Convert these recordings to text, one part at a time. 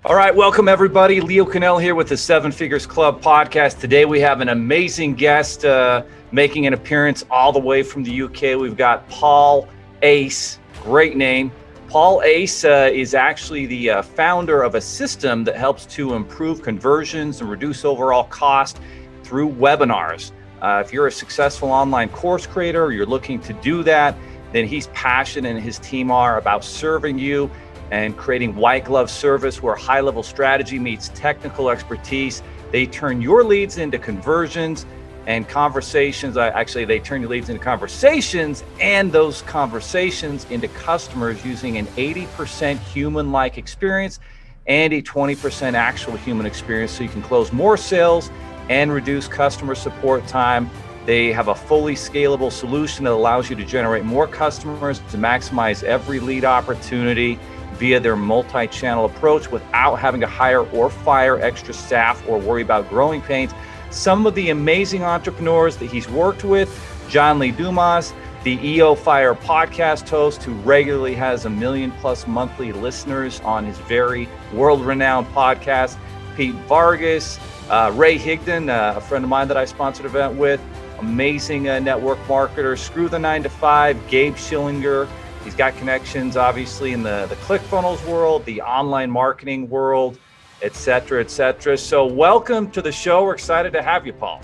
All right, welcome everybody. Leo Cannell here with the Seven Figures Club podcast. Today we have an amazing guest making an appearance all the way from the UK. We've got Paul Ace, great name. Paul Ace is actually the founder of a system that helps to improve conversions and reduce overall cost through webinars. If you're a successful online course creator or you're looking to do that, then he's passionate and his team are about serving you and creating white glove service where high level strategy meets technical expertise. They turn your leads into conversions and conversations. They turn your leads into conversations and those conversations into customers using an 80% human-like experience and a 20% actual human experience so you can close more sales and reduce customer support time. They have a fully scalable solution that allows you to generate more customers to maximize every lead opportunity via their multi-channel approach without having to hire or fire extra staff or worry about growing pains. Some of the amazing entrepreneurs that he's worked with: John Lee Dumas, the EO Fire podcast host who regularly has 1 million plus monthly listeners on his very world-renowned podcast; Pete Vargas, Ray Higdon, a friend of mine that I sponsored an event with, amazing network marketer; Screw the 9 to 5, Gabe Schillinger. He's got connections, obviously, in the ClickFunnels world, the online marketing world, et cetera, et cetera. So welcome to the show. We're excited to have you, Paul.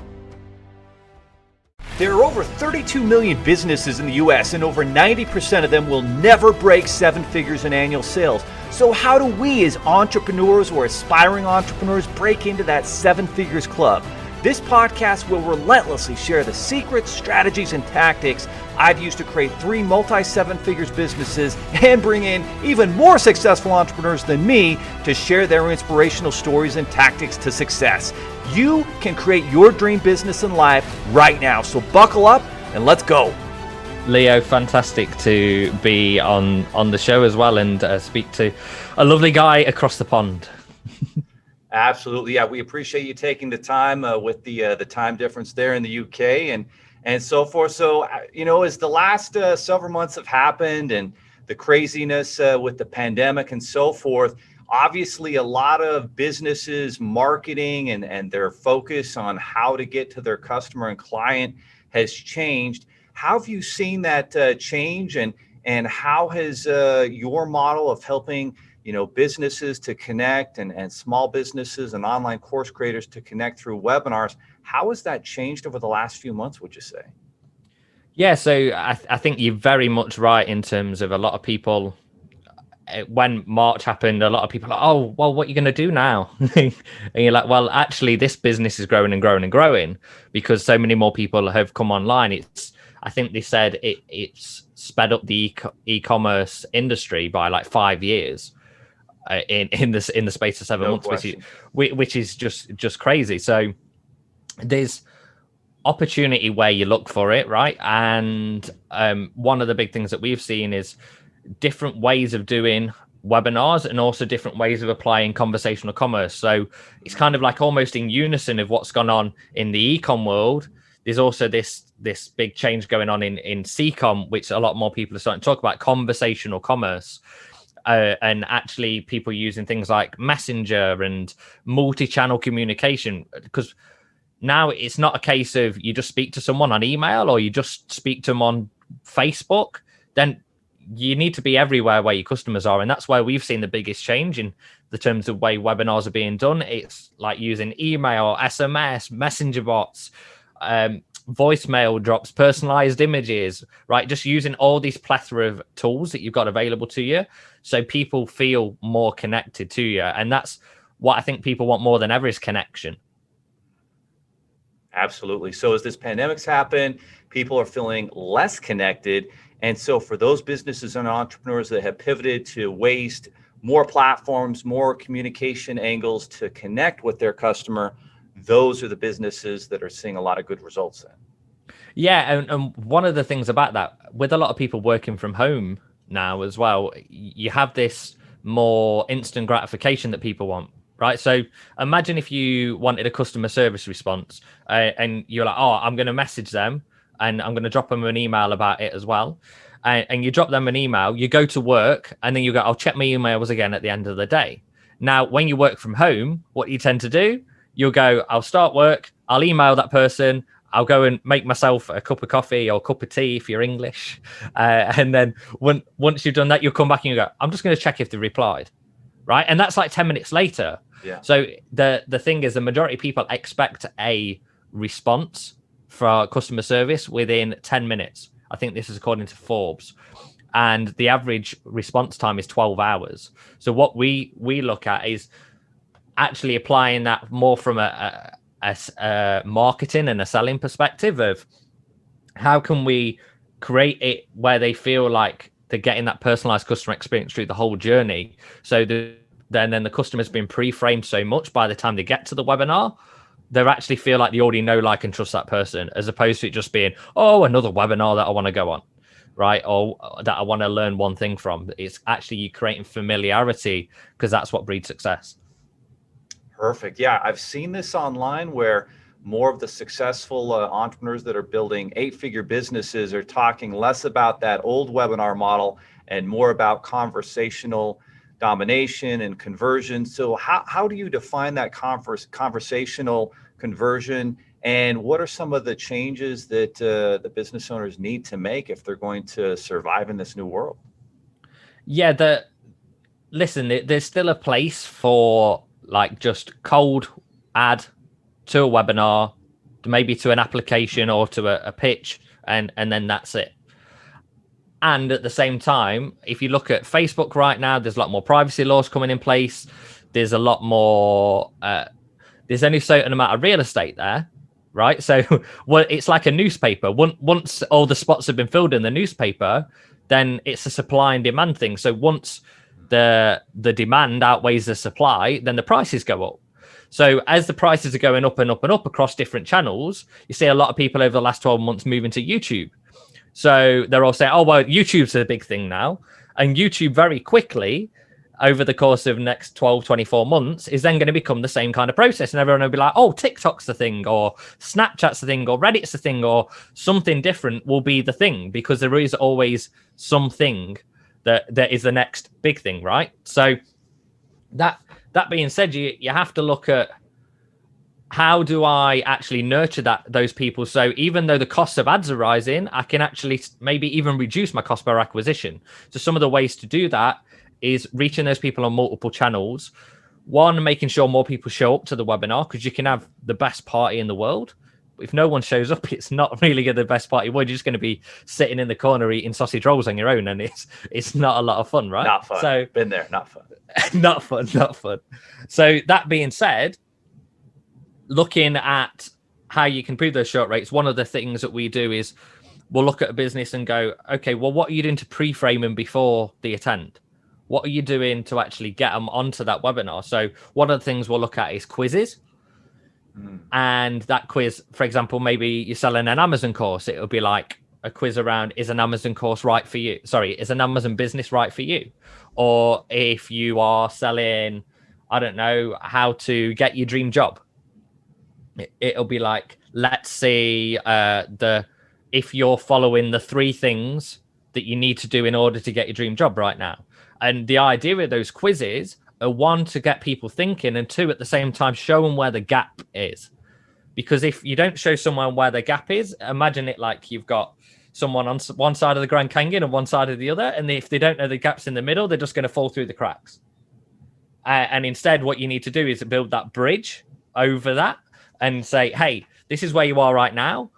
There are over 32 million businesses in the US, and over 90% of them will never break 7 figures in annual sales. So how do we as entrepreneurs or aspiring entrepreneurs break into that 7 figures club? This podcast will relentlessly share the secrets, strategies, and tactics I've used to create 3 multi-7 figures businesses and bring in even more successful entrepreneurs than me to share their inspirational stories and tactics to success. You can create your dream business and life right now. So buckle up and let's go. Leo, fantastic to be on the show as well and speak to a lovely guy across the pond. Absolutely. Yeah, we appreciate you taking the time with the time difference there in the UK and so forth. So, as the last several months have happened and the craziness with the pandemic and so forth, obviously a lot of businesses marketing and their focus on how to get to their customer and client has changed. How have you seen that change and how has your model of helping businesses to connect and small businesses and online course creators to connect through webinars, how has that changed over the last few months, would you say? Yeah, so I think you're very much right in terms of a lot of people, when March happened, a lot of people are like, oh, well, what are you going to do now? And you're like, well, actually, this business is growing and growing and growing because so many more people have come online. I think they said it's sped up the e-commerce industry by like 5 years. In the space of 7 months, which is just crazy. So there's opportunity where you look for it, right? And one of the big things that we've seen is different ways of doing webinars and also different ways of applying conversational commerce. So it's kind of like almost in unison of what's gone on in the e-com world. There's also this big change going on in c-com, which a lot more people are starting to talk about, conversational commerce. And actually people using things like Messenger and multi-channel communication, because now it's not a case of you just speak to someone on email or you just speak to them on Facebook. Then you need to be everywhere where your customers are. And that's where we've seen the biggest change in the terms of way webinars are being done. It's like using email, SMS, messenger bots, voicemail drops, personalized images, right? Just using all these plethora of tools that you've got available to you so people feel more connected to you. And that's what I think people want more than ever, is connection. Absolutely. So as this pandemic's happened, people are feeling less connected. And so for those businesses and entrepreneurs that have pivoted to waste more platforms, more communication angles to connect with their customer, those are the businesses that are seeing a lot of good results then. Yeah, and one of the things about that, with a lot of people working from home now as well, you have this more instant gratification that people want, right? So imagine if you wanted a customer service response and you're like, oh, I'm going to message them and I'm going to drop them an email about it as well. And you drop them an email, you go to work, and then you go, I'll check my emails again at the end of the day. Now, when you work from home, what you tend to do, you'll go, I'll start work, I'll email that person, I'll go and make myself a cup of coffee or a cup of tea if you're English. And then once you've done that, you'll come back and you go, I'm just going to check if they replied. Right. And that's like 10 minutes later. Yeah. So the thing is, the majority of people expect a response for customer service within 10 minutes. I think this is according to Forbes. And the average response time is 12 hours. So what we look at is actually applying that more from a marketing and a selling perspective of how can we create it where they feel like they're getting that personalized customer experience through the whole journey. So then the customer's been pre-framed so much by the time they get to the webinar, they actually feel like they already know, like, and trust that person, as opposed to it just being, oh, another webinar that I want to go on, right? Or that I want to learn one thing from. It's actually you creating familiarity, because that's what breeds success. Perfect. Yeah, I've seen this online where more of the successful entrepreneurs that are building 8-figure businesses are talking less about that old webinar model and more about conversational domination and conversion. So how do you define that conversational conversion, and what are some of the changes that the business owners need to make if they're going to survive in this new world? Yeah, listen, there's still a place for like just cold ad to a webinar, maybe to an application or to a pitch, and then that's it. And at the same time, if you look at Facebook right now, there's a lot more privacy laws coming in place. There's a lot more, there's only a certain amount of real estate there, right? So well, it's like a newspaper. Once all the spots have been filled in the newspaper, then it's a supply and demand thing. So once the demand outweighs the supply, then the prices go up. So as the prices are going up and up and up across different channels, you see a lot of people over the last 12 months moving to YouTube. So they're all saying, oh, well, YouTube's a big thing now. And YouTube very quickly, over the course of next 12, 24 months, is then going to become the same kind of process. And everyone will be like, oh, TikTok's the thing, or Snapchat's the thing, or Reddit's the thing, or something different will be the thing, because there is always something that is the next big thing, right? So that being said, you have to look at, how do I actually nurture those people? So even though the costs of ads are rising, I can actually maybe even reduce my cost per acquisition. So some of the ways to do that is reaching those people on multiple channels. One, making sure more people show up to the webinar, because you can have the best party in the world. If no one shows up, it's not really the best party. You're just going to be sitting in the corner eating sausage rolls on your own, and it's not a lot of fun, right? Not fun. So been there, not fun. not fun. So that being said, looking at how you can improve those short rates, one of the things that we do is we'll look at a business and go, okay, well, what are you doing to pre-frame them before they attend? What are you doing to actually get them onto that webinar? So one of the things we'll look at is quizzes. And that quiz, for example, maybe you're selling an Amazon course. It'll be like a quiz around, is an Amazon course right for you? Sorry, is an Amazon business right for you? Or if you are selling, I don't know, how to get your dream job. It'll be like, let's see, if you're following the 3 things that you need to do in order to get your dream job right now. And the idea of those quizzes are, 1, to get people thinking, and 2, at the same time, show them where the gap is. Because if you don't show someone where the gap is, imagine it like you've got someone on one side of the Grand Canyon and one side of the other. And if they don't know the gaps in the middle, they're just going to fall through the cracks. And instead, what you need to do is build that bridge over that and say, hey, this is where you are right now.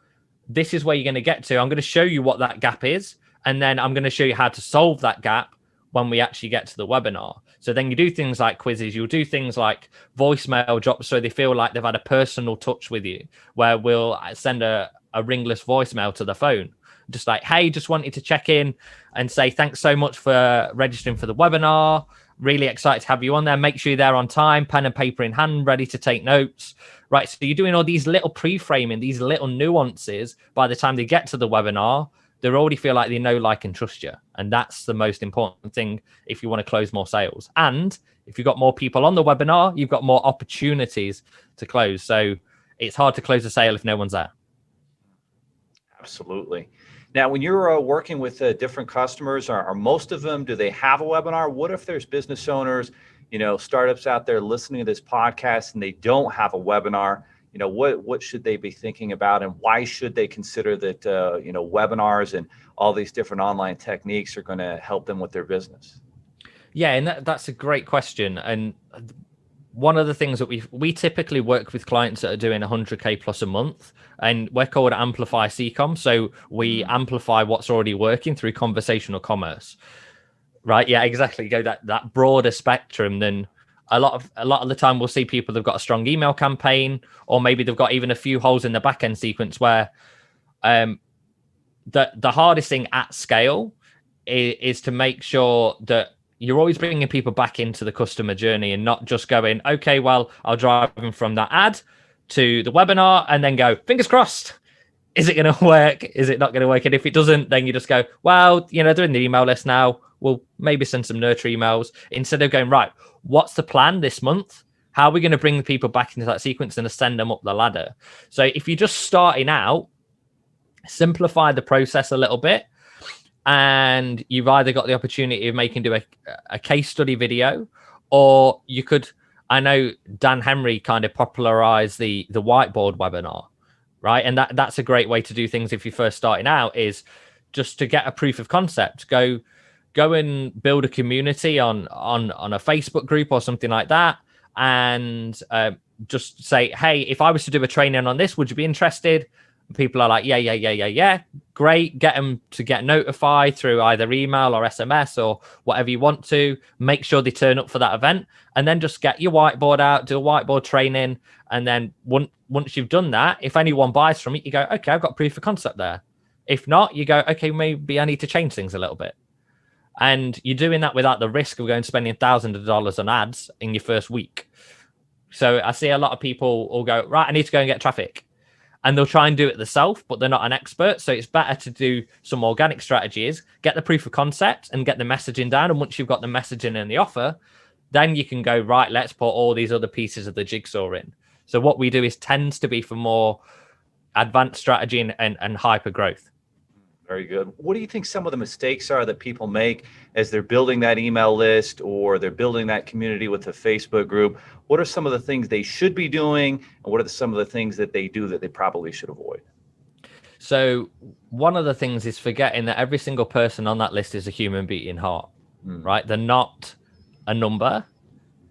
This is where you're going to get to. I'm going to show you what that gap is. And then I'm going to show you how to solve that gap when we actually get to the webinar. So then you do things like quizzes. You'll do things like voicemail drops, so they feel like they've had a personal touch with you, where we'll send a ringless voicemail to the phone. Just like, hey, just wanted to check in and say thanks so much for registering for the webinar. Really excited to have you on there. Make sure you're there on time, pen and paper in hand, ready to take notes. Right, so you're doing all these little pre-framing, these little nuances. By the time they get to the webinar, they already feel like they know, like, and trust you. And that's the most important thing if you want to close more sales. And if you've got more people on the webinar, you've got more opportunities to close. So it's hard to close a sale if no one's there. Absolutely. Now, when you're working with different customers, are most of them, do they have a webinar? What if there's business owners, startups out there listening to this podcast and they don't have a webinar, what should they be thinking about, and why should they consider that, webinars and all these different online techniques are going to help them with their business? Yeah, and that's a great question. And one of the things that we typically work with clients that are doing 100K plus a month, and we're called Amplify CCOM. So we amplify what's already working through conversational commerce. Right. Yeah, exactly. Go that broader spectrum than a lot of the time we'll see people that've got a strong email campaign, or maybe they've got even a few holes in the back end sequence where the hardest thing at scale is to make sure that you're always bringing people back into the customer journey and not just going, okay, well, I'll drive them from that ad to the webinar and then go, fingers crossed. Is it going to work? Is it not going to work? And if it doesn't, then you just go, well, they're in the email list now. We'll maybe send some nurture emails instead of going, right, what's the plan this month? How are we going to bring the people back into that sequence and ascend them up the ladder? So if you're just starting out, simplify the process a little bit. And you've either got the opportunity of making a case study video, or you could, I know Dan Henry kind of popularized the whiteboard webinar, right? And that's a great way to do things if you're first starting out, is just to get a proof of concept. Go and build a community on a Facebook group or something like that, and just say, hey, if I was to do a training on this, would you be interested? People are like, yeah, great. Get them to get notified through either email or SMS or whatever you want to. Make sure they turn up for that event, and then just get your whiteboard out, do a whiteboard training. And then once you've done that, if anyone buys from it, you go, okay, I've got proof of concept there. If not, you go, okay, maybe I need to change things a little bit. And you're doing that without the risk of going and spending thousands of dollars on ads in your first week. So I see a lot of people will go, right, I need to go and get traffic. And they'll try and do it themselves, but they're not an expert. So it's better to do some organic strategies, get the proof of concept and get the messaging down. And once you've got the messaging and the offer, then you can go, right, let's put all these other pieces of the jigsaw in. So what we do tends to be for more advanced strategy and hyper growth. Very good. What do you think some of the mistakes are that people make as they're building that email list or they're building that community with the Facebook group? What are some of the things they should be doing, and what are some of the things that they do that they probably should avoid? So one of the things is forgetting that every single person on that list is a human beating heart, right? They're not a number.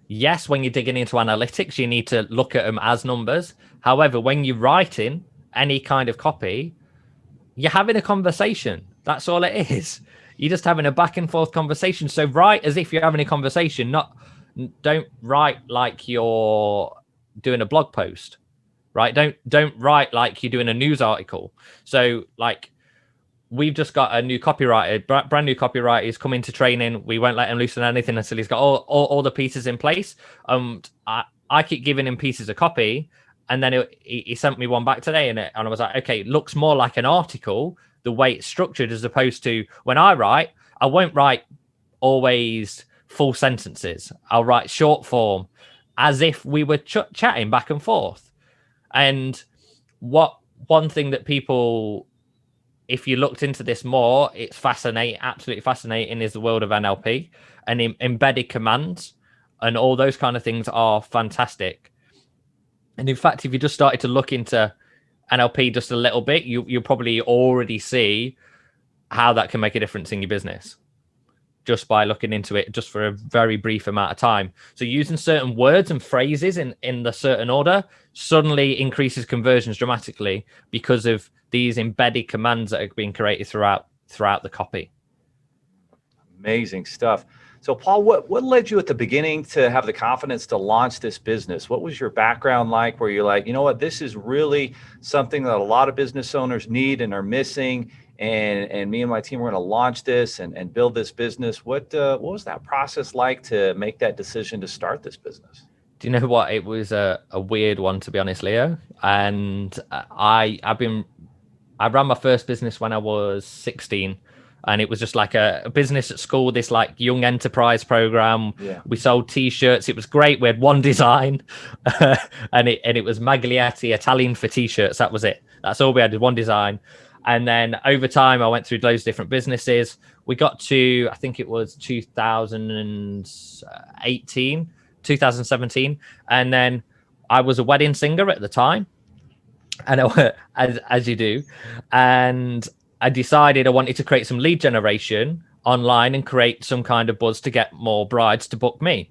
Yes, when you're digging into analytics, you need to look at them as numbers. However, when you're writing any kind of copy, you're having a conversation. That's all it is. You're just having a back and forth conversation. So write as if you're having a conversation. Don't write like you're doing a blog post, right? Don't write like you're doing a news article. So like we've just got a new copywriter, brand new copywriter. He's come into training. We won't let him loosen anything until he's got all the pieces in place. I keep giving him pieces of copy. And then he sent me one back today, and I was like, okay, it looks more like an article, the way it's structured, as opposed to when I write, I won't write always full sentences. I'll write short form as if we were chatting back and forth. And one thing that people, if you looked into this more, it's absolutely fascinating, is the world of NLP and embedded commands, and all those kind of things are fantastic. And in fact, if you just started to look into NLP just a little bit, you'll probably already see how that can make a difference in your business just by looking into it just for a very brief amount of time. So using certain words and phrases in the certain order suddenly increases conversions dramatically because of these embedded commands that are being created throughout the copy. Amazing stuff. So Paul, what led you at the beginning to have the confidence to launch this business? What was your background like, where you're like, you know what, this is really something that a lot of business owners need and are missing, and me and my team are going to launch this and build this business? What was that process like to make that decision to start this business? Do you know what? It was a weird one, to be honest, Leo. And I ran my first business when I was 16. And it was just like a business at school, this like young enterprise program. Yeah. We sold T-shirts. It was great. We had one design and it was Maglietti Italian for T-shirts. That was it. That's all we had, one design. And then over time, I went through loads of different businesses. We got to, I think it was 2018, 2017. And then I was a wedding singer at the time. And as you do. And I decided I wanted to create some lead generation online and create some kind of buzz to get more brides to book me.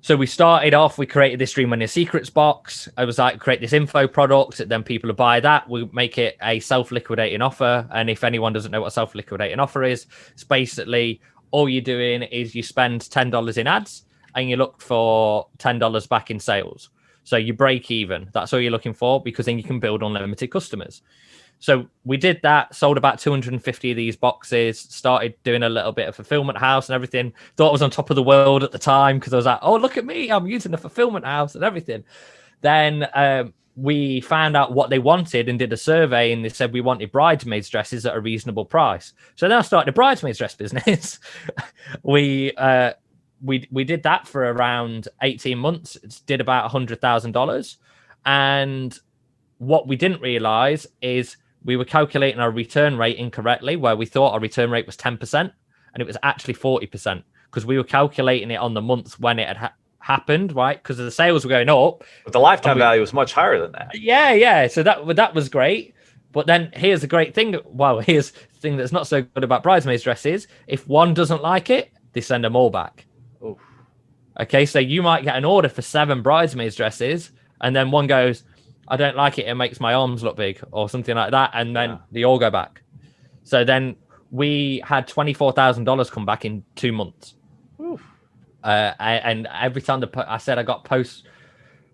So we started off, we created this Dream Money Secrets box. I was like, create this info product, then people will buy that. We make it a self-liquidating offer. And if anyone doesn't know what self-liquidating offer is, it's basically all you're doing is you spend $10 in ads and you look for $10 back in sales. So you break even. That's all you're looking for, because then you can build unlimited customers. So we did that, sold about 250 of these boxes, started doing a little bit of fulfillment house and everything. Thought I was on top of the world at the time because I was like, oh, look at me, I'm using the fulfillment house and everything. Then we found out what they wanted and did a survey, and they said we wanted bridesmaids dresses at a reasonable price. So then I started a bridesmaids dress business. We did that for around 18 months. It did about $100,000. And what we didn't realize is we were calculating our return rate incorrectly, where we thought our return rate was 10%, and it was actually 40%, because we were calculating it on the month when it had happened, right? Because the sales were going up. But the lifetime value was much higher than that. Yeah. So that was great. But then here's the great thing. Well, here's the thing that's not so good about bridesmaids dresses. If one doesn't like it, they send them all back. Oof. Okay, so you might get an order for 7 bridesmaids dresses, and then one goes, I don't like it, it makes my arms look big, or something like that, and then they all go back. So then we had $24,000 come back in 2 months. And every time I said I got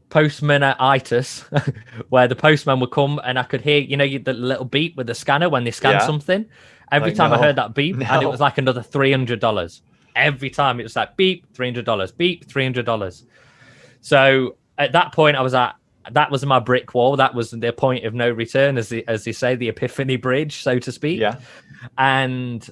postmanitis, where the postman would come and I could hear, the little beep with the scanner when they scan something. Every time I heard that beep, and it was like another $300. Every time it was like beep, $300, beep, $300. So at that point, I was like, that was my brick wall. That was the point of no return, as they say, the epiphany bridge, so to speak. Yeah. And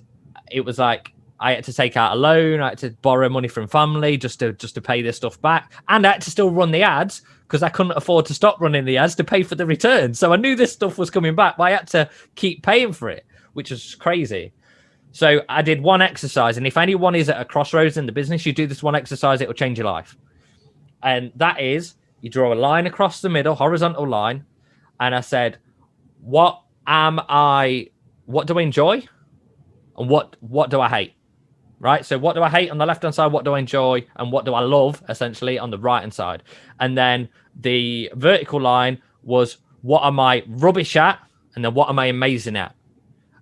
it was like I had to take out a loan. I had to borrow money from family just to pay this stuff back, and I had to still run the ads because I couldn't afford to stop running the ads to pay for the return. So I knew this stuff was coming back, but I had to keep paying for it, which was crazy. So I did one exercise, and if anyone is at a crossroads in the business, you do this one exercise, it will change your life. And that is, you draw a line across the middle, horizontal line. And I said, what do I enjoy? And what do I hate? Right? So what do I hate on the left-hand side? What do I enjoy? And what do I love, essentially, on the right-hand side? And then the vertical line was, what am I rubbish at? And then what am I amazing at?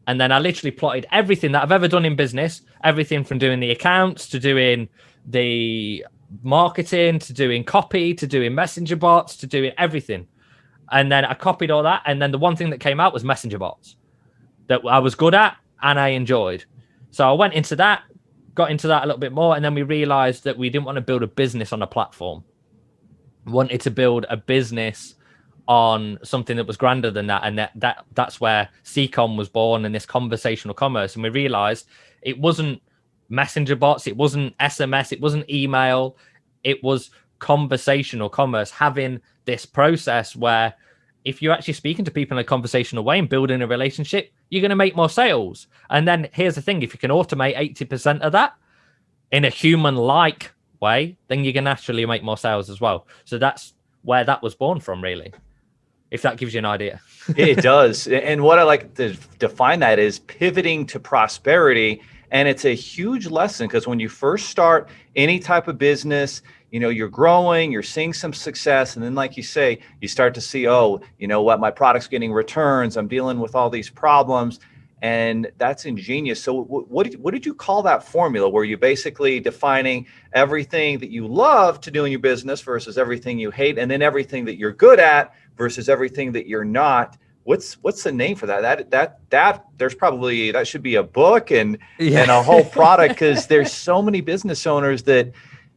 And then I literally plotted everything that I've ever done in business, everything from doing the accounts to doing the marketing to doing copy to doing messenger bots to doing everything. And then I copied all that. And then the one thing that came out was messenger bots that I was good at and I enjoyed. So I went into that, got into that a little bit more. And then we realized that we didn't want to build a business on a platform. We wanted to build a business on something that was grander than that, and that's where CCOM was born, and this conversational commerce. And we realized it wasn't messenger bots, it wasn't SMS, it wasn't email, it was conversational commerce, having this process where if you're actually speaking to people in a conversational way and building a relationship, you're going to make more sales. And then here's the thing, if you can automate 80% of that in a human-like way, then you can actually make more sales as well. So that's where that was born from, really, if that gives you an idea. It does. And what I like to define that is pivoting to prosperity. And it's a huge lesson, because when you first start any type of business, you're growing, you're seeing some success. And then, like you say, you start to see, oh, you know what, my product's getting returns, I'm dealing with all these problems. And that's ingenious. So what did you call that formula, where you're basically defining everything that you love to do in your business versus everything you hate, and then everything that you're good at versus everything that you're not? What's the name for that? That there's probably, that should be a book and a whole product, because there's so many business owners that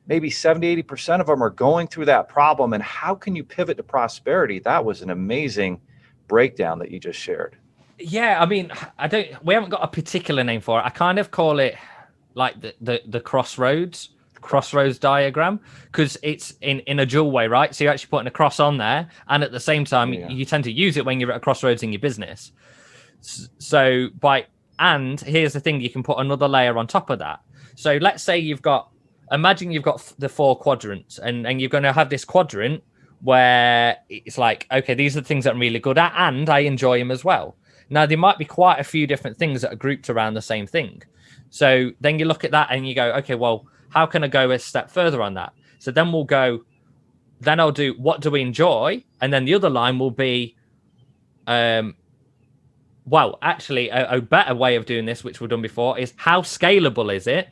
maybe 70-80% of them are going through that problem. And how can you pivot to prosperity? That was an amazing breakdown that you just shared. Yeah, I mean, we haven't got a particular name for it. I kind of call it like the crossroads diagram, because it's in a dual way, right? So you're actually putting a cross on there, and at the same time, you tend to use it when you're at a crossroads in your business. And here's the thing, you can put another layer on top of that. So let's say imagine you've got the 4 quadrants, and you're going to have this quadrant where it's like, okay, these are the things that I'm really good at and I enjoy them as well. Now, there might be quite a few different things that are grouped around the same thing. So then you look at that and you go, okay, well, how can I go a step further on that? So then I'll do, what do we enjoy? And then the other line will be, well, actually, a better way of doing this, which we've done before, is how scalable is it?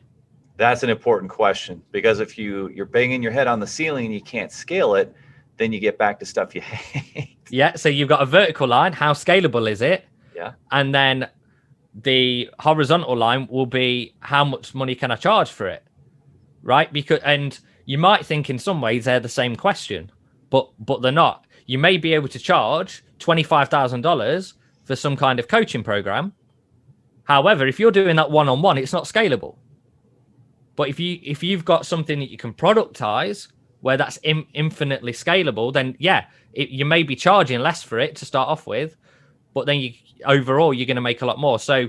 That's an important question, because if you're banging your head on the ceiling and you can't scale it, then you get back to stuff you hate. Yeah, so you've got a vertical line. How scalable is it? Yeah. And then the horizontal line will be, how much money can I charge for it? Right? And you might think in some ways they're the same question, but they're not. You may be able to charge $25,000 for some kind of coaching program. However, if you're doing that one-on-one, it's not scalable. But if you've got something that you can productize where that's infinitely scalable, then you may be charging less for it to start off with, but then overall you're going to make a lot more. So,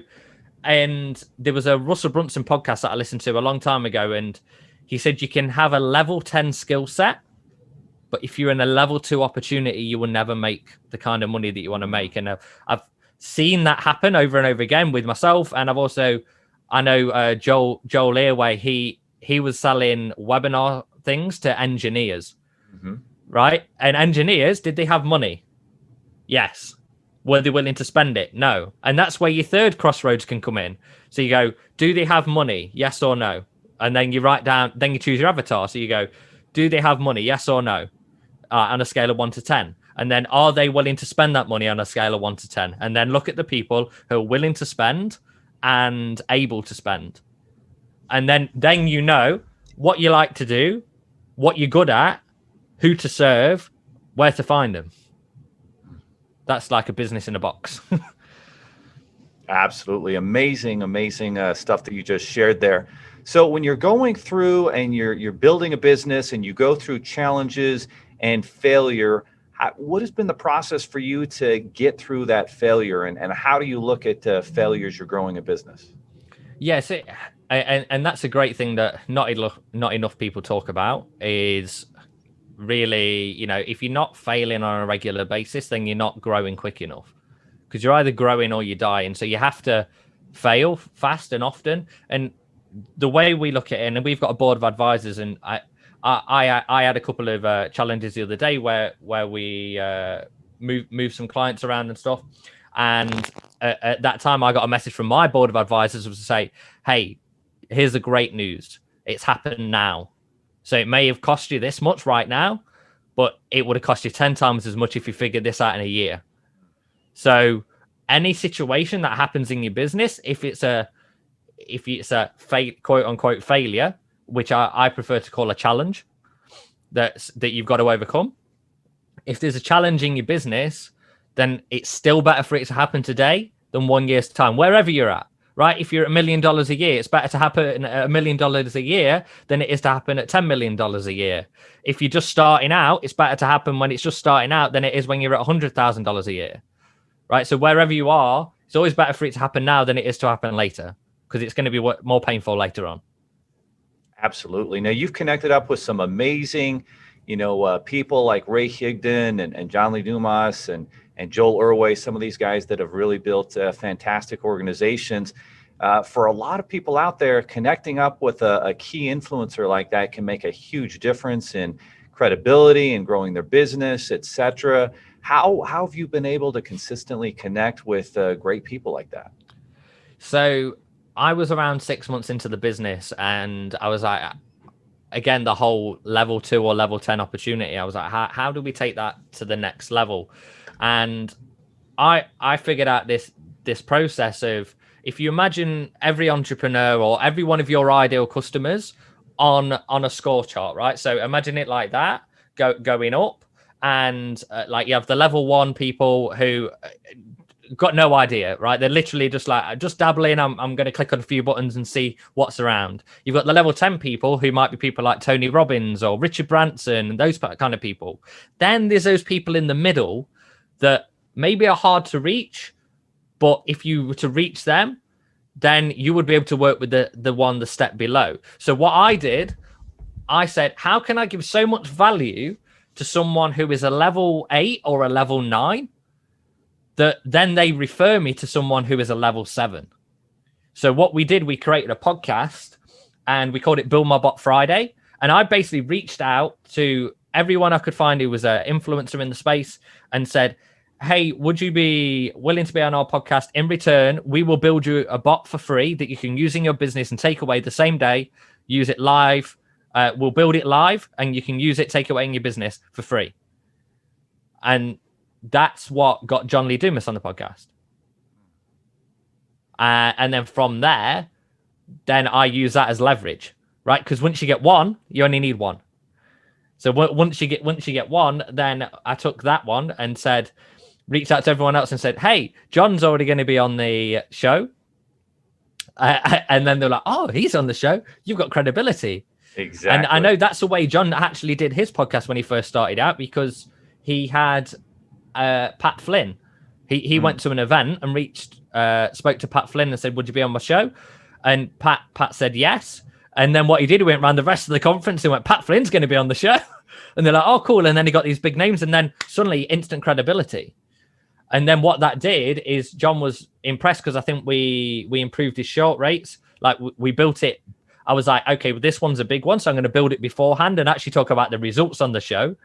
and there was a Russell Brunson podcast that I listened to a long time ago, and he said you can have a level 10 skill set, but if you're in a level 2 opportunity, you will never make the kind of money that you want to make. And I've seen that happen over and over again with myself. And I know Joel Earway, he was selling webinar things to engineers, right? And engineers, did they have money? Yes. Were they willing to spend it? No. And that's where your third crossroads can come in. So you go, do they have money? Yes or no? And then you write down, then you choose your avatar. So you go, do they have money? Yes or no? On a scale of 1 to 10. And then are they willing to spend that money on a scale of 1 to 10? And then look at the people who are willing to spend and able to spend. And then you know what you like to do, what you're good at, who to serve, where to find them. That's like a business in a box. Absolutely amazing stuff that you just shared there. So when you're going through and you're building a business and you go through challenges and failure, what has been the process for you to get through that failure, and how do you look at failures you're growing a business? Yes, and that's a great thing that not enough people talk about, is really, if you're not failing on a regular basis, then you're not growing quick enough, because you're either growing or you die. And so you have to fail fast and often. And the way we look at it, and we've got a board of advisors, and I had a couple of challenges the other day where we moved some clients around and stuff. And at that time, I got a message from my board of advisors was to say, hey, here's the great news. It's happened now. So it may have cost you this much right now, but it would have cost you 10 times as much if you figured this out in a year. So any situation that happens in your business, if it's a quote unquote failure, which I prefer to call a challenge that you've got to overcome. If there's a challenge in your business, then it's still better for it to happen today than 1 year's time, wherever you're at, right? If you're at $1 million a year, it's better to happen at $1 million a year than it is to happen at $10 million a year. If you're just starting out, it's better to happen when it's just starting out than it is when you're at $100,000 a year, right? So wherever you are, it's always better for it to happen now than it is to happen later, because it's going to be more painful later on. Absolutely. Now, you've connected up with some amazing, people like Ray Higdon and John Lee Dumas and Joel Earway, some of these guys that have really built fantastic organizations. For a lot of people out there, connecting up with a key influencer like that can make a huge difference in credibility and growing their business, et cetera. How have you been able to consistently connect with great people like that? So I was around 6 months into the business, and I was like, again, the whole level 2 or level 10 opportunity. I was like, how do we take that to the next level? And I figured out this process of, if you imagine every entrepreneur or every one of your ideal customers on a score chart, right? So imagine it like that, going up, and like you have the level 1 people who got no idea, right? They're literally just dabbling. I'm going to click on a few buttons and see what's around. You've got the level 10 people who might be people like Tony Robbins or Richard Branson and those kind of people. Then there's those people in the middle that maybe are hard to reach, But if you were to reach them, then you would be able to work with the step below. So what I did, I said, how can I give so much value to someone who is a level 8 or a level 9 that then they refer me to someone who is a level 7? So what we did, we created a podcast and we called it Build My Bot Friday. And I basically reached out to everyone I could find who was an influencer in the space and said, hey, would you be willing to be on our podcast? In return, we will build you a bot for free that you can use in your business and take away the same day, use it live. We'll build it live and you can use it, take it away in your business for free. And that's what got John Lee Dumas on the podcast. And then from there, then I use that as leverage, right? Because once you get one, you only need one. So once you get one, then I took that one and said, reached out to everyone else and said, hey, John's already going to be on the show. And then they're like, oh, he's on the show. You've got credibility. Exactly. And I know that's the way John actually did his podcast when he first started out, because he had Pat Flynn. He went to an event and spoke to Pat Flynn and said, would you be on my show? And Pat said yes. And then what he did, he went around the rest of the conference and went, Pat Flynn's going to be on the show. And they're like, oh, cool. And then he got these big names and then suddenly instant credibility. And then what that did is John was impressed because I think we improved his short rates. Like we built it. I was like, okay, well, this one's a big one. So I'm going to build it beforehand and actually talk about the results on the show.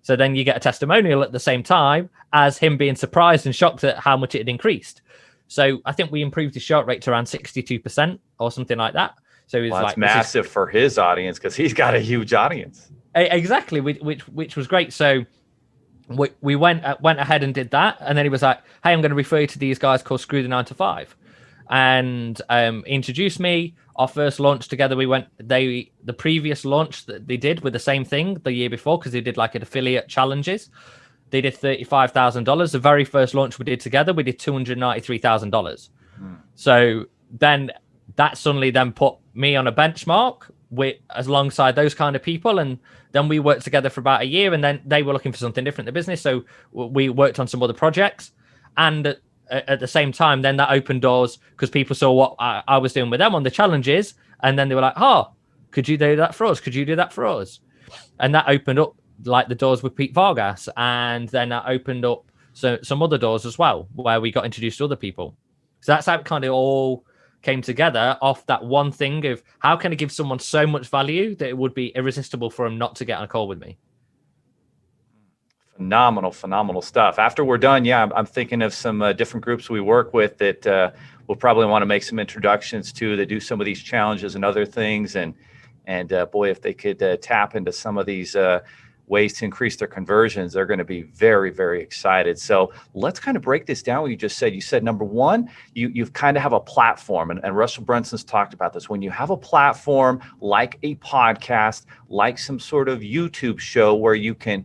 So then you get a testimonial at the same time as him being surprised and shocked at how much it had increased. So I think we improved his short rate to around 62% or something like that. So he's that's massive for his audience because he's got a huge audience. Exactly, which was great. So we went ahead and did that, and then he was like, "Hey, I'm going to refer you to these guys called Screw the 9 to 5," and introduced me. Our first launch together, the previous launch that they did with the same thing the year before, because they did like an affiliate challenges. They did $35,000. The very first launch we did together, we did $293,000. So then that suddenly then put me on a benchmark alongside those kind of people. And then we worked together for about a year, and then they were looking for something different in the business. So we worked on some other projects. And at the same time, then that opened doors because people saw what I was doing with them on the challenges. And then they were like, oh, could you do that for us? Could you do that for us? And that opened up like the doors with Pete Vargas. And then that opened up some other doors as well, where we got introduced to other people. So that's how it kind of all came together off that one thing of how can I give someone so much value that it would be irresistible for them not to get on a call with me. Phenomenal stuff. After we're done, I'm thinking of some different groups we work with that we'll probably want to make some introductions to that do some of these challenges and other things. And boy, if they could tap into some of these ways to increase their conversions, they're going to be very, very excited. So let's kind of break this down. What you said, number one, you've kind of have a platform, and Russell Brunson's talked about this. When you have a platform like a podcast, like some sort of YouTube show where you can,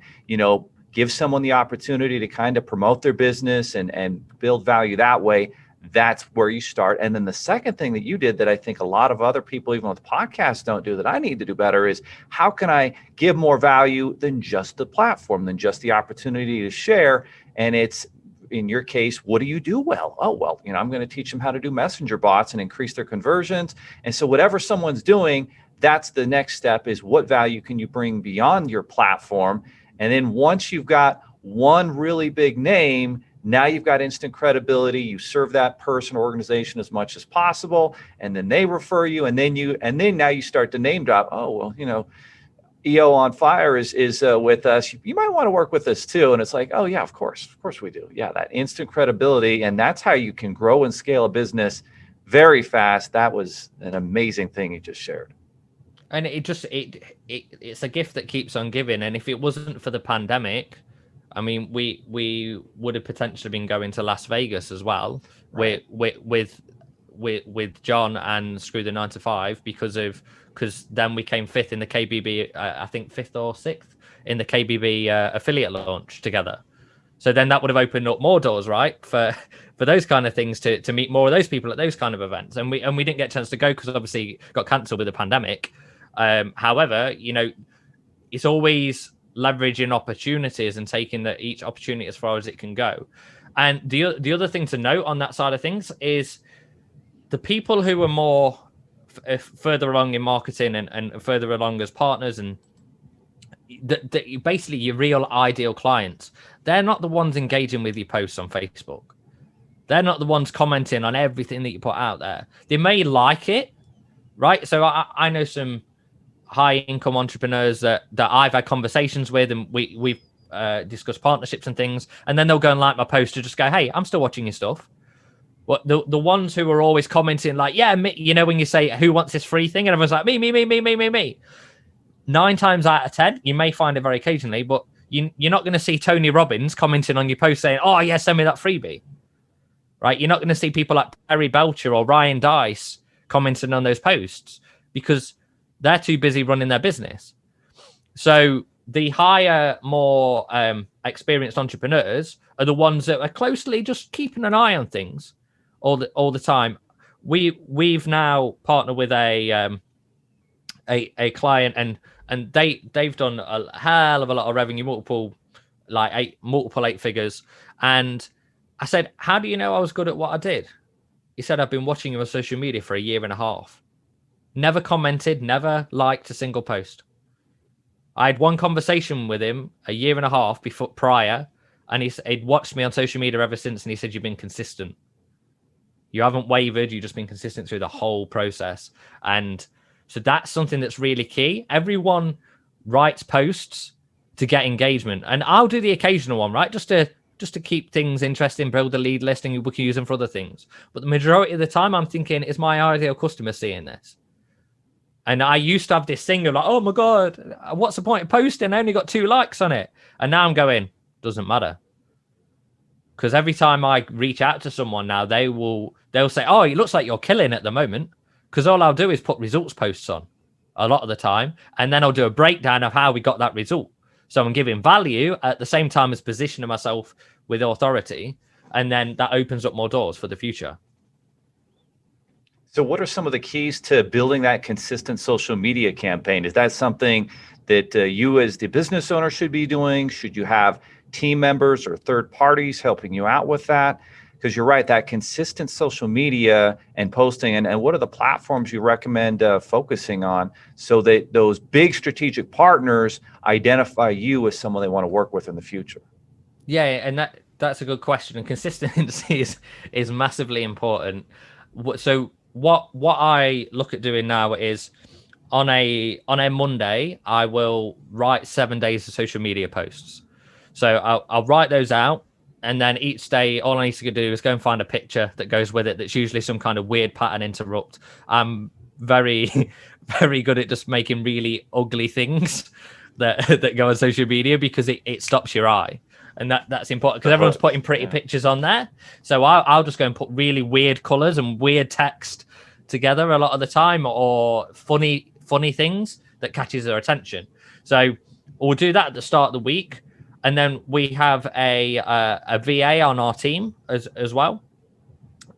give someone the opportunity to kind of promote their business and build value that way, that's where you start. And then the second thing that you did that I think a lot of other people, even with podcasts, don't do that I need to do better is how can I give more value than just the platform, than just the opportunity to share? And it's, in your case, what do you do well? Oh, well, I'm going to teach them how to do messenger bots and increase their conversions. And so whatever someone's doing, that's the next step is what value can you bring beyond your platform? And then once you've got one really big name, now you've got instant credibility. You serve that person or organization as much as possible, and then they refer you, and then now you start to name drop. Oh, well, EO on Fire is with us. You might want to work with us too. And it's like, oh yeah, of course we do. Yeah, that instant credibility, and that's how you can grow and scale a business very fast. That was an amazing thing you just shared. And it's a gift that keeps on giving. And if it wasn't for the pandemic, I mean, we would have potentially been going to Las Vegas as well, right, with John and Screw the 9 to 5 because then we came fifth in the KBB, I think fifth or sixth in the KBB affiliate launch together. So then that would have opened up more doors, right, for those kind of things to meet more of those people at those kind of events. And we didn't get a chance to go because obviously it got cancelled with the pandemic. However, it's always leveraging opportunities and taking each opportunity as far as it can go. And the other thing to note on that side of things is the people who are more further along in marketing and further along as partners, and basically your real ideal clients, they're not the ones engaging with your posts on Facebook. They're not the ones commenting on everything that you put out there. They may like it, right? So I know some high income entrepreneurs that I've had conversations with, and we've discussed partnerships and things, and then they'll go and like my post to just go, hey, I'm still watching your stuff. What the ones who are always commenting like, yeah, me, you know, when you say who wants this free thing, and everyone's like me. 9 times out of 10, you may find it very occasionally, but you're not going to see Tony Robbins commenting on your post saying, oh yeah, send me that freebie. Right? You're not going to see people like Perry Belcher or Ryan Dice commenting on those posts because they're too busy running their business. So the higher, more experienced entrepreneurs are the ones that are closely just keeping an eye on things all the time. We've now partnered with a client, and they've done a hell of a lot of revenue, multiple 8 figures. And I said, how do you know I was good at what I did? He said, I've been watching you on social media for 1.5 years. Never commented, never liked a single post. I had one conversation with him 1.5 years prior, and he'd watched me on social media ever since, and he said, you've been consistent. You haven't wavered, you've just been consistent through the whole process. And so that's something that's really key. Everyone writes posts to get engagement, and I'll do the occasional one, right? Just to keep things interesting, build a lead list, and we can use them for other things. But the majority of the time I'm thinking, is my ideal customer seeing this? And I used to have this thing of like, oh my God, what's the point of posting? I only got 2 likes on it. And now I'm going, doesn't matter. Because every time I reach out to someone now, they'll say, oh, it looks like you're killing at the moment. Because all I'll do is put results posts on a lot of the time. And then I'll do a breakdown of how we got that result. So I'm giving value at the same time as positioning myself with authority. And then that opens up more doors for the future. So what are some of the keys to building that consistent social media campaign? Is that something that you as the business owner should be doing? Should you have team members or third parties helping you out with that? Because you're right, that consistent social media and posting, and what are the platforms you recommend focusing on so that those big strategic partners identify you as someone they want to work with in the future? Yeah, and that's a good question. And consistency is massively important. So what I look at doing now is on a Monday, I will write 7 days of social media posts. So I'll write those out, and then each day, all I need to do is go and find a picture that goes with it. That's usually some kind of weird pattern interrupt. I'm very, very good at just making really ugly things that go on social media because it stops your eye. And that's important because everyone's putting pretty pictures on there. So I'll just go and put really weird colors and weird text together a lot of the time, or funny things that catches their attention. So we'll do that at the start of the week. And then we have a VA on our team as well.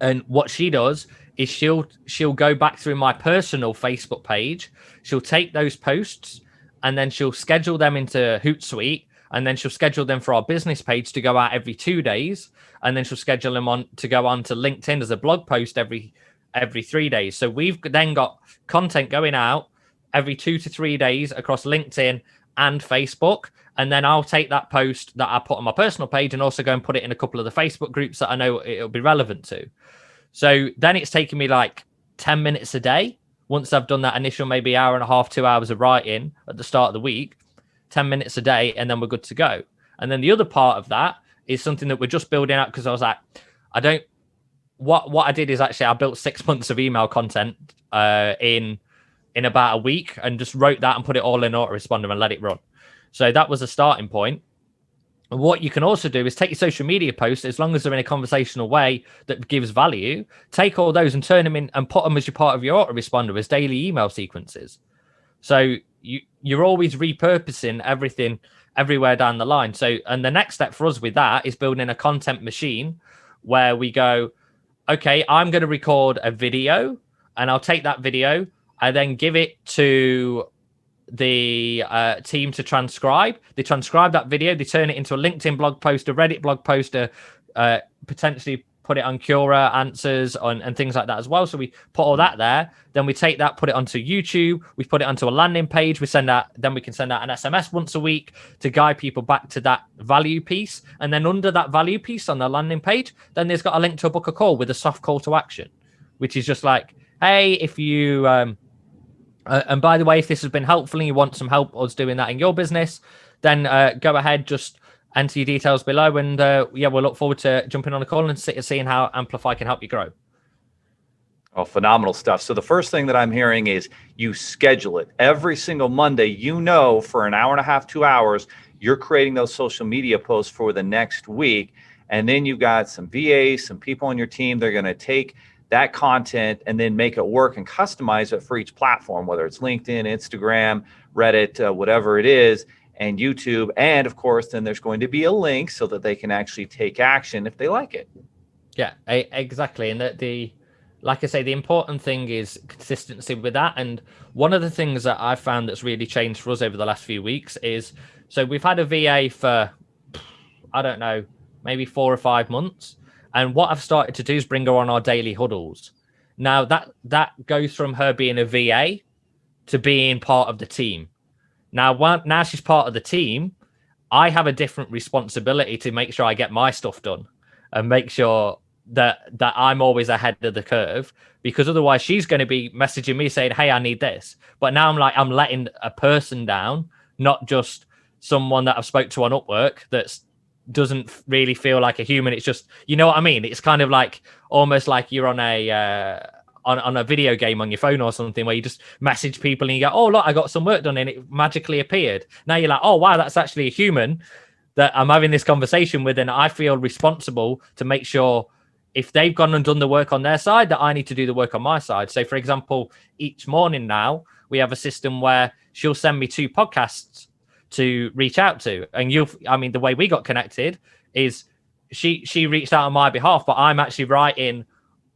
And what she does is she'll go back through my personal Facebook page. She'll take those posts and then she'll schedule them into Hootsuite. And then she'll schedule them for our business page to go out every 2 days. And then she'll schedule them to go on to LinkedIn as a blog post every 3 days. So we've then got content going out every 2 to 3 days across LinkedIn and Facebook. And then I'll take that post that I put on my personal page and also go and put it in a couple of the Facebook groups that I know it'll be relevant to. So then it's taking me like 10 minutes a day. Once I've done that initial maybe 1.5 hours, 2 hours of writing at the start of the week, 10 minutes a day, and then we're good to go. And then the other part of that is something that we're just building out because I was like, what I did is actually I built 6 months of email content in about a week and just wrote that and put it all in autoresponder and let it run. So that was a starting point. And what you can also do is take your social media posts, as long as they're in a conversational way that gives value, take all those and turn them in and put them as your part of your autoresponder as daily email sequences. So you're always repurposing everything everywhere down the line. So, and the next step for us with that is building a content machine where we go, okay, I'm going to record a video and I'll take that video. I then give it to the team to transcribe. They transcribe that video. They turn it into a LinkedIn blog post, a Reddit blog post, a potentially put it on Quora answers and things like that as well. So we put all that there. Then we take that, put it onto YouTube. We put it onto a landing page. We can send out an SMS once a week to guide people back to that value piece. And then under that value piece on the landing page, then there's got a link to book a call with a soft call to action, which is just like, hey, if you, and by the way, if this has been helpful and you want some help us doing that in your business, then go ahead, just enter your details below, and we'll look forward to jumping on a call and seeing how Amplify can help you grow. Oh, phenomenal stuff. So the first thing that I'm hearing is you schedule it every single Monday. For an hour and a half, 2 hours, you're creating those social media posts for the next week. And then you've got some VAs, some people on your team. They're going to take that content and then make it work and customize it for each platform, whether it's LinkedIn, Instagram, Reddit, whatever it is, and YouTube. And of course, then there's going to be a link so that they can actually take action if they like it. Yeah, exactly. And like I say, the important thing is consistency with that. And one of the things that I've found that's really changed for us over the last few weeks is, so we've had a VA for, I don't know, maybe 4 or 5 months. And what I've started to do is bring her on our daily huddles. Now that goes from her being a VA to being part of the team. Now she's part of the team, I have a different responsibility to make sure I get my stuff done and make sure that I'm always ahead of the curve, because otherwise she's going to be messaging me saying, hey, I need this. But now I'm letting a person down, not just someone that I've spoke to on Upwork that doesn't really feel like a human. It's just, you know what I mean? It's kind of like almost like you're on a video game on your phone or something, where you just message people and you go, oh, look, I got some work done and it magically appeared. Now you're like, oh, wow, that's actually a human that I'm having this conversation with, and I feel responsible to make sure if they've gone and done the work on their side, that I need to do the work on my side. So, for example, each morning now, we have a system where she'll send me 2 podcasts to reach out to. And the way we got connected is she reached out on my behalf, but I'm actually writing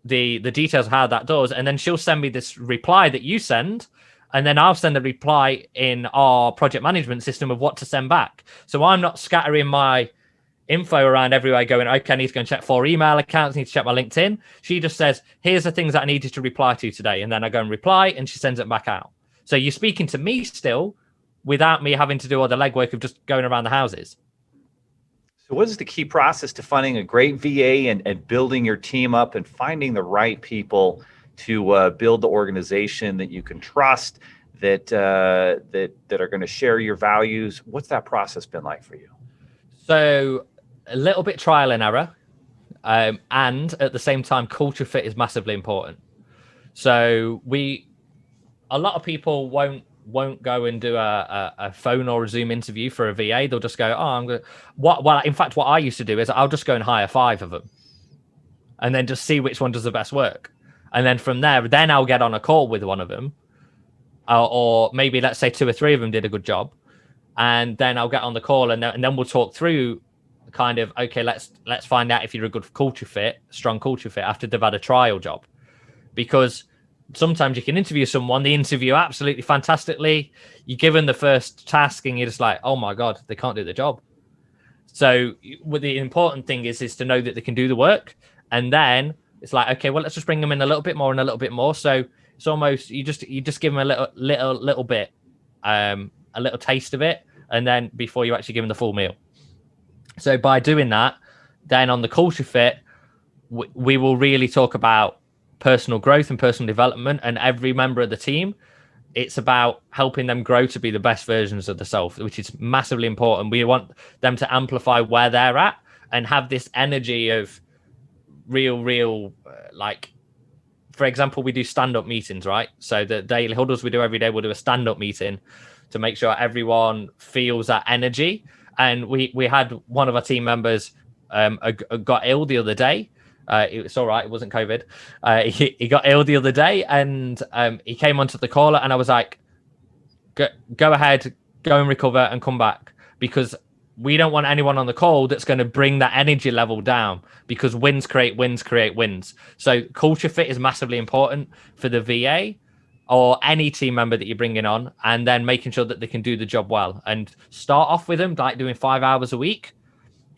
the details of how that does. And then she'll send me this reply that you send. And then I'll send a reply in our project management system of what to send back. So I'm not scattering my info around everywhere going, okay, I need to go and check 4 email accounts, need to check my LinkedIn. She just says, here's the things that I needed to reply to today. And then I go and reply and she sends it back out. So you're speaking to me still without me having to do all the legwork of just going around the houses. So what is the key process to finding a great VA and building your team up and finding the right people to build the organization that you can trust, that are going to share your values? What's that process been like for you? So a little bit trial and error. And at the same time, culture fit is massively important. So a lot of people won't go and do a phone or a Zoom interview for a VA. They'll just go, oh, I'm going to... In fact, what I used to do is I'll just go and hire 5 of them and then just see which one does the best work. And then from there, then I'll get on a call with one of them. Or maybe let's say 2 or 3 of them did a good job. And then I'll get on the call and then we'll talk through kind of, okay, let's find out if you're a good culture fit, strong culture fit after they've had a trial job. Because sometimes you can interview someone, they interview absolutely fantastically. You give them the first task and you're just like, oh my God, they can't do the job. So what the important thing is to know that they can do the work. And then it's like, okay, well, let's just bring them in a little bit more and a little bit more. So it's almost, you just give them a little bit, a little taste of it. And then before you actually give them the full meal. So by doing that, then on the culture fit, we will really talk about personal growth and personal development, and every member of the team, it's about helping them grow to be the best versions of themselves, which is massively important. We want them to amplify where they're at and have this energy of real like, for example, we do stand-up meetings, right? So the daily huddles we do every day, we'll do a stand-up meeting to make sure everyone feels that energy. And we had one of our team members got ill the other day. It's all right. It wasn't COVID. He got ill the other day, and he came onto the call, and I was like, go ahead, go and recover and come back, because we don't want anyone on the call that's going to bring that energy level down, because wins create wins. So culture fit is massively important for the VA or any team member that you're bringing on, and then making sure that they can do the job well, and start off with them like doing 5 hours a week.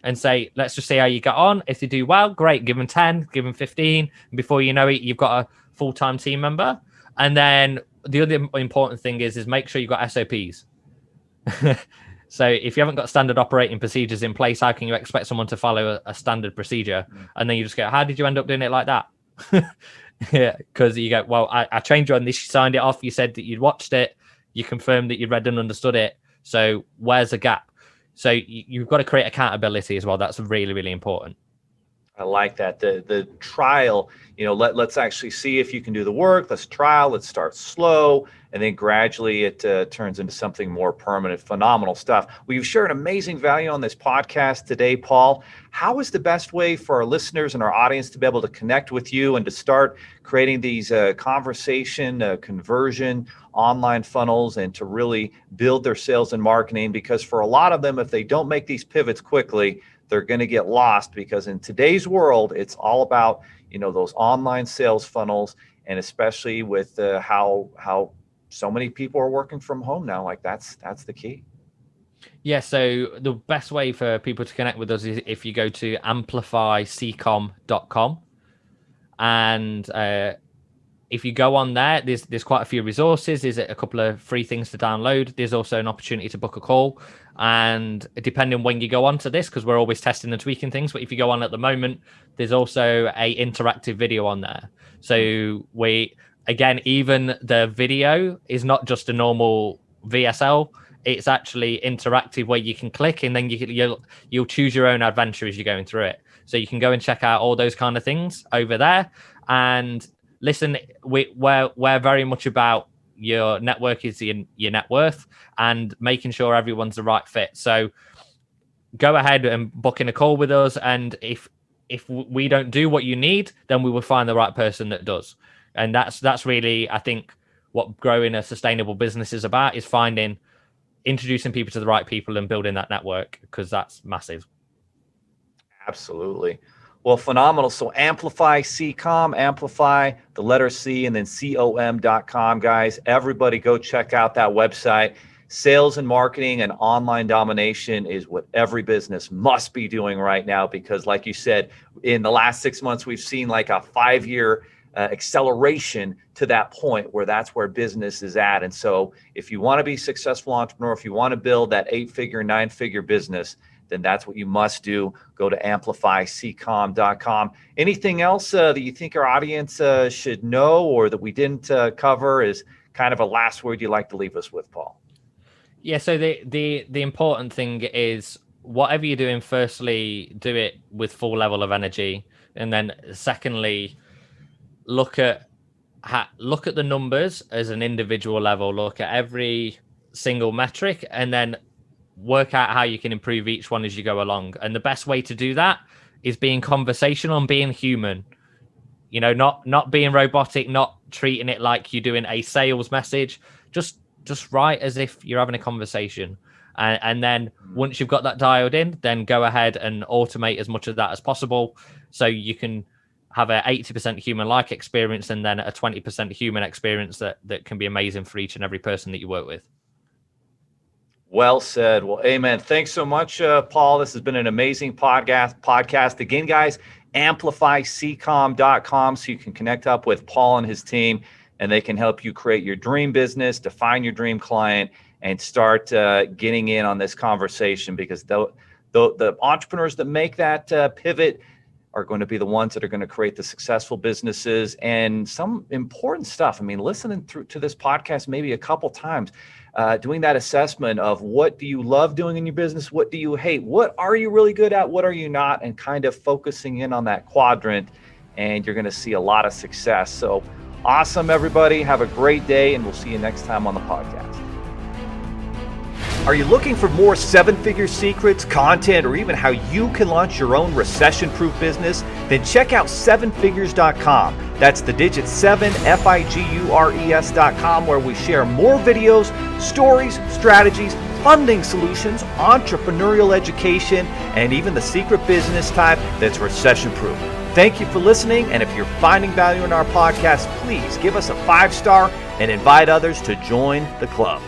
and say, let's just see how you get on. If they do well, great, give them 10, give them 15. And before you know it, you've got a full-time team member. And then the other important thing is make sure you've got SOPs. So if you haven't got standard operating procedures in place, how can you expect someone to follow a standard procedure? And then you just go, how did you end up doing it like that? Yeah, because you go, well, I trained you on this, you signed it off, you said that you'd watched it, you confirmed that you'd read and understood it. So where's the gap? So you've got to create accountability as well. That's really, really important. I like that. The trial, let's actually see if you can do the work. Let's trial. Let's start slow. And then gradually it turns into something more permanent. Phenomenal stuff. Well, you've shared amazing value on this podcast today, Paul. How is the best way for our listeners and our audience to be able to connect with you and to start creating these conversation, conversion, online funnels, and to really build their sales and marketing? Because for a lot of them, if they don't make these pivots quickly, they're going to get lost, because in today's world, it's all about, those online sales funnels, and especially with how so many people are working from home now. Like that's the key. Yeah. So the best way for people to connect with us is if you go to amplifyccom.com, and if you go on there, there's quite a few resources. There's a couple of free things to download. There's also an opportunity to book a call. And depending when you go on to this, because we're always testing and tweaking things, but if you go on at the moment, there's also a interactive video on there. So even the video is not just a normal VSL. It's actually interactive where you can click, and then you'll choose your own adventure as you're going through it. So you can go and check out all those kind of things over there. And listen, we're very much about your network is your net worth, and making sure everyone's the right fit. So go ahead and book in a call with us. And if we don't do what you need, then we will find the right person that does. And that's really, I think, what growing a sustainable business is about, is introducing people to the right people and building that network, because that's massive. Absolutely. Well, phenomenal. So Amplify CCOM, Amplify, the letter C, and then COM.com, guys. Everybody go check out that website. Sales and marketing and online domination is what every business must be doing right now, because like you said, in the last 6 months, we've seen like a 5-year acceleration to that point where that's where business is at. And so if you want to be a successful entrepreneur, if you want to build that 8-figure, 9-figure business, then that's what you must do. Go to amplifyccom.com. Anything else that you think our audience should know, or that we didn't cover, is kind of a last word you'd like to leave us with, Paul? Yeah, so the important thing is, whatever you're doing, firstly, do it with full level of energy. And then secondly, look at the numbers as an individual level, look at every single metric, and then work out how you can improve each one as you go along. And the best way to do that is being conversational and being human. Not being robotic, not treating it like you're doing a sales message. Just write as if you're having a conversation. And then once you've got that dialed in, then go ahead and automate as much of that as possible, so you can have a 80% human-like experience, and then a 20% human experience that can be amazing for each and every person that you work with. Well said. Well, amen. Thanks so much, Paul. This has been an amazing podcast. Again, guys, amplifyccom.com, so you can connect up with Paul and his team, and they can help you create your dream business, define your dream client, and start getting in on this conversation, because the entrepreneurs that make that pivot are going to be the ones that are going to create the successful businesses. And some important stuff. I mean, listening through to this podcast maybe a couple times, doing that assessment of what do you love doing in your business? What do you hate? What are you really good at? What are you not? And kind of focusing in on that quadrant, and you're going to see a lot of success. So awesome, everybody. Have a great day, and we'll see you next time on the podcast. Are you looking for more 7-figure secrets, content, or even how you can launch your own recession-proof business? Then check out 7figures.com. That's the digit 7, FIGURES.com, where we share more videos, stories, strategies, funding solutions, entrepreneurial education, and even the secret business type that's recession-proof. Thank you for listening, and if you're finding value in our podcast, please give us a 5-star and invite others to join the club.